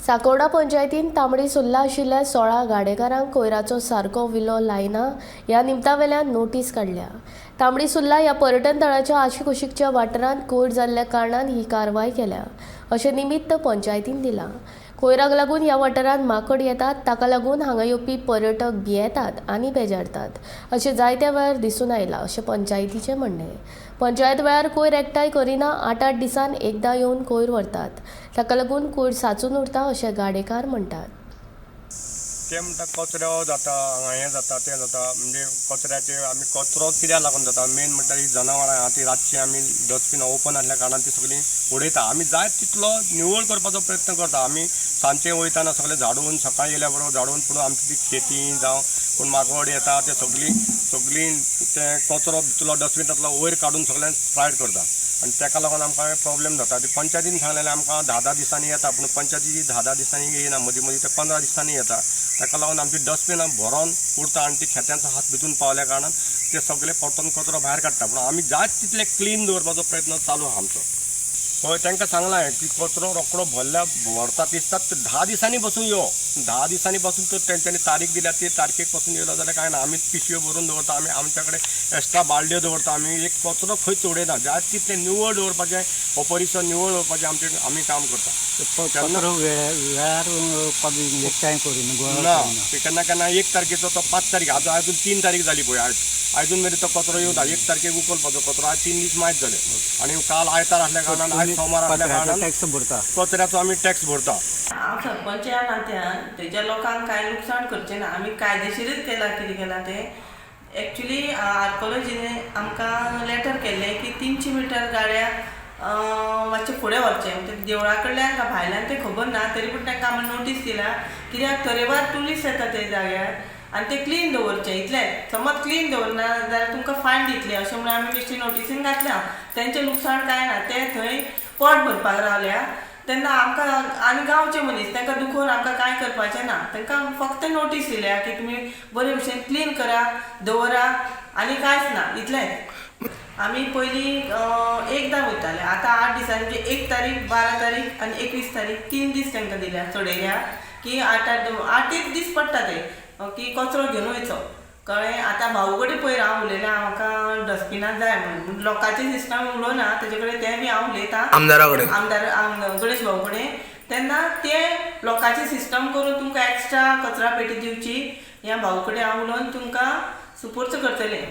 साकोडा पंचायतीन तांबडी सुर्ला आशिल्ल्या 16 गाडेकारांक कोयराचो सारको विलो लायना ह्या निमतावेल्यान नोटीस काडल्या। तांबडी सुर्ला ह्या पर्यटन थळाच्या आशिकुशीकच्या वाठारांत कोयर जाल्ल्या कारणान ही कारवाय केल्या अशें निमित्त पंचायतीन दिलां। कोयराक लागून ह्या वाठारांत माकड येतात, ताका लागून हांगा येवपी पर्यटक भियेतात आनी बेजारतात अशें जायत्या वेळार दिसून आयलां अशें पंचायतीचें म्हणणें। पंचायत वेळार कोयर एकठांय करिना 8-8 दिसान एकदां येवन कोयर व्हरतात, ताका लागून कोयर सांचून उरता अशें गाडेकार म्हणटात। ते म्हणटा कचरो जाता, हांगा हें जाता तें जाता, म्हणजे कचऱ्याचे आमी कचरो कित्याक लागून जाता, मेन म्हणटा ही जनावरां आहा ती रातची आमी डस्टबीन ओपन आसल्या कारणान ती सगळीं उडयता। आमी जाय तितलो निवळ करपाचो प्रयत्न करता। आमी सांजचे वयताना सगळें झाडून, सकाळीं येयल्या बरोबर झाडून, पूण आमची ती खेती जावं पूण माकड येता ते सगळीं ते कचरो भितरलो डस्टबिनांतलो वयर काडून सगळ्यांक स्प्रायड करता आनी ताका लागून आमकां प्रॉब्लेम जाता। ती पंचायतीन सांगलेलें आमकां 10-10 दिसांनी येता, पूण पंचायती 10-10 दिसांनी येयना, मदीं मदीं ते 15 दिसांनी येता। ताका लागून आमची डस्टबिनां भरोन उरता आनी ती खेत्यांचो हात भितून पावल्या कारणान ते सगळे परतून कचरो भायर काडटा। पूण आमी जाय तितले क्लीन दवरपाचो प्रयत्न चालू आहा आमचो। हय, तांकां सांगलां की कचरो रोखडो व्हरता दिसतात 10 दिसांनी बसून यो, 10 दिसांनी बसून तर तेंच्यांनी तारीख दिल्या ती तारखेक पासून येयलो जाल्यार कांय ना। आमी पिशव्यो भरून दवरता, आमी आमच्या कडेन एक्स्ट्रा बालद्यो दवरता, आमी एक कचरो खंयच उडयना। जाय तितलें निवळ दवरपाचें, हो परिसर निवळ दवरपाचें आमी काम करता। वेळार एकठांय करून ना, केन्ना केन्ना 1 तारखेचो तो 5 तारीख, आजून 3 तारीख जाली पळय, आयजून मेरेन तो कचरो येवं ना। 1 तारखेक उखलपाचो कचरो, आज 3 दीस मायज जाले आनी काल आयतार आसल्या कारणान आयज सोमार आसल्या कारणान टॅक्स भरता, कचऱ्याचो आमी टॅक्स भरता। हांव सरपंच ह्या नात्यान तेज्या लोकांक कांय लुकसाण करचें ना। आमी कायदेशीरच केलां, कितें केलां तें एक्चुली आर्कोलॉजीन आमकां लेटर केल्लें की 300 मिटर गाड्याक मातशें फुडें व्हरचें। म्हणजे देवळा कडल्यान काय भायल्यान तें खबर ना, तरी पूण तांकां आमी नोटीस दिला, कित्याक तरेवार ट्युरिस्ट येता ते जाग्यार आनी ते क्लीन दवरचें, इतलेंच। समज क्लीन दवरना जाल्यार तुमकां फायन दितले अशें म्हणून आमी बेश्टी नोटिसीन घातल्या। तेंचें लुकसाण कांय ना, ते थंय पोट भरपाक रावल्या तेन्ना आमकां आनी गांवचे मनीस तांकां दुखोवन आमकां कांय करपाचें ना। तांकां फक्त नोटीस दिल्या की तुमी बरे भशेन क्लीन करा, दवरा आनी कांयच ना, इतलेंच। आमी पयलीं एकदां वयताले, आतां 8 दिसांनी, म्हणजे 1 तारीख, 12 तारीख आनी 21 तारीख 3 दीस तांकां दिल्या चडयल्या की 8 दीस पडटा ते की कचरो घेवन वयचो, कळ्ळें। आतां भाऊ कडेन पयर हांव उलयलें, म्हाका डस्टबिनां जाय म्हणून, लोकांचें सिस्टम उलोवना तेजे कडेन, तें बी हांव उलयतां आमदार गणेश भाऊ कडेन। तेन्ना ते लोकांचें सिस्टम करून तुमकां एक्स्ट्रा कचरा पेटी दिवची, ह्या भाऊ कडेन हांव उलोवन तुमकां सुपूर्द करतलें।